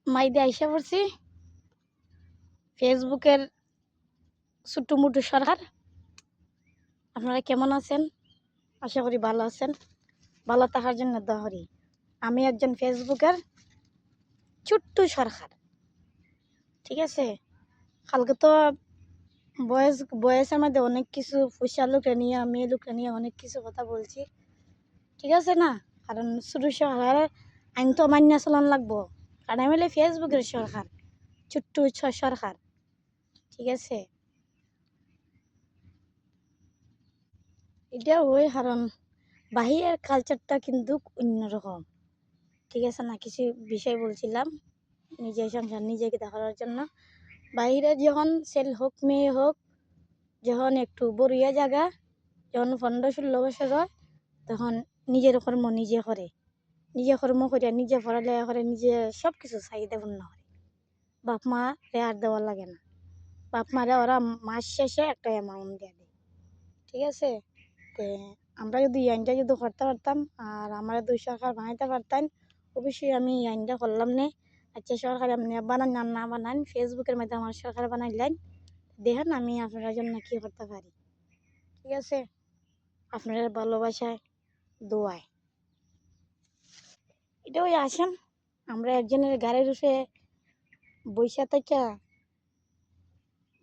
মাইদে আইসা পড়ছি ফেসবুকের ছোট্টমুটু সরকার। আপনারা কেমন আছেন? আশা করি ভালো আছেন। ভালো থাকার জন্য দোয়া করি। আমি একজন ফেসবুকের ছোট্ট সরকার, ঠিক আছে। কালকে তো বয়সের মধ্যে অনেক কিছু পয়সা লোকরা নিয়ে মেয়ে লোকরা নিয়ে অনেক কিছু কথা বলছি, ঠিক আছে না। কারণ ছোট সরকার আইন তো মান্য চলান লাগবো, কারণ আমি হলে ফেসবুকের সরকার, ছোট্ট সরকার, ঠিক আছে। এটা ওই কারণ বাহিরের কালচারটা কিন্তু অন্যরকম, ঠিক আছে না। কিছু বিষয় বলছিলাম নিজের সংসার নিজেকে দেখার জন্য। বাইরে যখন ছেল হোক মেয়ে হোক, যখন একটু বড়িয়া জায়গা, যখন 15-16 বছর হয়, তখন নিজের কর্ম নিজে করে, নিজে কর্ম করিয়া নিজে পড়ালেখা করে, নিজে সব কিছু চাহিদা পূর্ণ করে। বাপ মা রে আর দেওয়া লাগে না। বাপ মারে ওরা মাস শেষে একটা অ্যামাউন্ট দিয়ে দেয়, ঠিক আছে। তে আমরা যদি এই আইনটা যদি করতে পারতাম আর আমরা দুই সরকার বানাইতে পারতাম, অবশ্যই আমি এই আইনটা করলাম না। আচ্ছা সরকার আপনি বানান আর না বানান, ফেসবুকের মধ্যে আমার সরকার বানাইলেন, দেখেন আমি আপনার জন্য কী করতে পারি, ঠিক আছে। আপনার ভালোবাসায় দোয়ায় এটা ওই আসেন, আমরা একজনের গাড়ির উঠে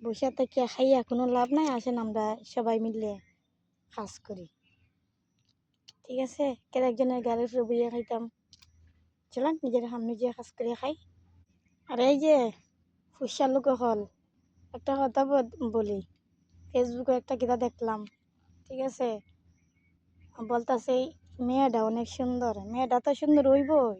বৈশা থেকে খাইয়া কোনো লাভ নাই। আসেন আমরা সবাই মিলে কাজ করি, ঠিক আছে। কেন একজনের গাড়ির উপরে বইয়া খাইতাম, চলেন নিজের নিজে কাজ করে খাই। আর এই যে ফুসা লোক হল, একটা কথা বলি, ফেসবুকে একটা কিতা দেখলাম, ঠিক আছে। বলতাছে মেয়েটা অনেক সুন্দর, মেয়েটা তো সুন্দর হইবই,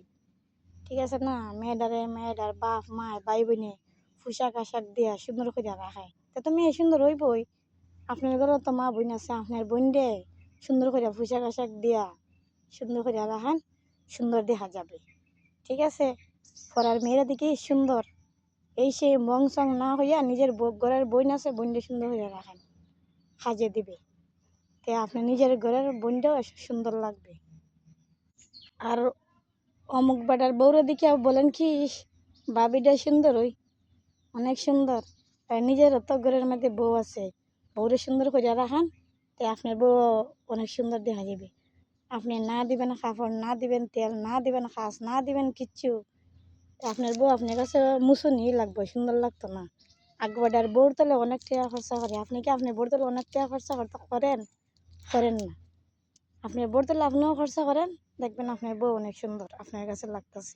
ঠিক আছে না। মেয়েটার বাপ মা ভাই বোনে পোশাক আশাক দিয়া সুন্দর করে রাখায়, তা তো মেয়ে সুন্দর হইবই। আপনার ঘরে তো মা বোন আছে, আপনার বোন দে সুন্দর করে পোশাক আশাক দিয়া সুন্দর করে রাখান, সুন্দর দেখা যাবে, ঠিক আছে। পড়ার মেয়েরা দিকে সুন্দর, এই সে মং সং না হইয়া নিজের ঘরের বোন আছে, বোনটা সুন্দর হইয়া রাখেন, সাজে দিবে, তে আপনার নিজের ঘরের বোনটাও সুন্দর লাগবে। আর অমুক বেটার বউরে দিকে বলেন কি ভাবিটা সুন্দর, ওই অনেক সুন্দর, তাই নিজের তো ঘরের মধ্যে বউ আছে, বউরে সুন্দর করে রাখান, তে আপনার বউ অনেক সুন্দর দেখা যাবে। আপনি না দিবেন কাপড়, না দিবেন তেল, না দিবেন খাস, না দিবেন কিচ্ছু, আপনার বউ আপনার কাছে মুসুনি লাগবে, সুন্দর লাগতো না। আগবাডার বউর তলে অনেক টাকা খরচা করে, আপনি কি আপনার বউর তলে অনেক টাকা খরচা করেন? করেন না। আপনার বউর তলে আপনিও খরচা করেন, দেখবেন আপনার বউ অনেক সুন্দর আপনার কাছে লাগতেছে।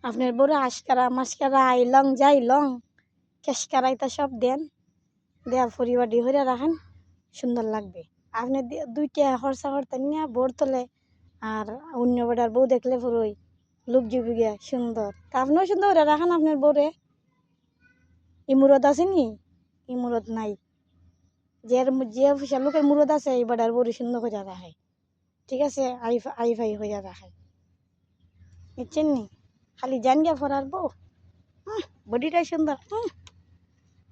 আপনার বউরে আশকারা মাসকারা আইলং যাই লং কেশকারা এটা সব দেন, দেয়া পরিবারটি হইয়া রাখেন, সুন্দর লাগবে। আপনি 2 টাকা খরচা করতেন না বউর তলে, আর অন্য বেটার বউ দেখলে পুরোই লোক জীবিকা সুন্দর, তা আপনিও সুন্দর করে রাখেন আপনার বউরে। ইমুরত আছে নি? ইমুরত নাই। যে যে লোকের মুরত আছে এই বেটার বউরে সুন্দর করে রাখে, ঠিক আছে। আই ফাই হইয়া রাখে, বুঝছেন নি। খালি জান গিয়া ফরার বউ বডিটাই সুন্দর,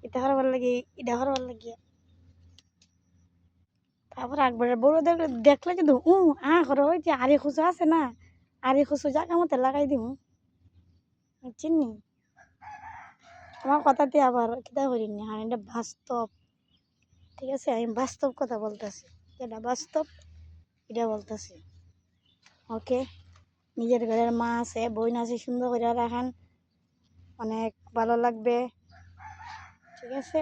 এটা হরবার লাগে, এটা হরবার লাগিয়া। তারপর একবার বড় দেখলে কিন্তু করো, ওই যে আরি খুশো আছে না, আরি খুশো জায়গা মতো লাগাই দিব, বুঝছেন নি। আমার কথাতে আবার কিতা করিনি, আর এটা বাস্তব, ঠিক আছে। আমি বাস্তব কথা বলতেছি, এটা বাস্তব, এটা বলতেছি, ওকে। নিজের ঘরের মা আছে বোন আছে, সুন্দর করে রাখান, অনেক ভালো লাগবে, ঠিক আছে।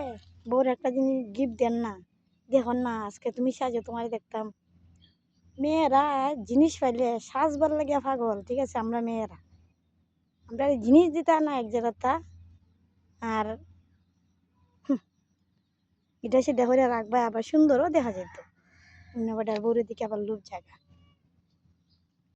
বউর একটা জিনিস গিফট দেন না, দেখুন না আজকে তুমি সাজো, তোমার দেখতাম। মেয়েরা জিনিস পাইলে সাজবার লাগে পাগল, ঠিক আছে। আমরা মেয়েরা আমরা জিনিস দিতা না এক জায়গাটা, আর এটা সেটা করে রাখবা, আবার সুন্দরও দেখা যেত। অন্য বেটার বউরের দিকে আবার লোভ জায়গা,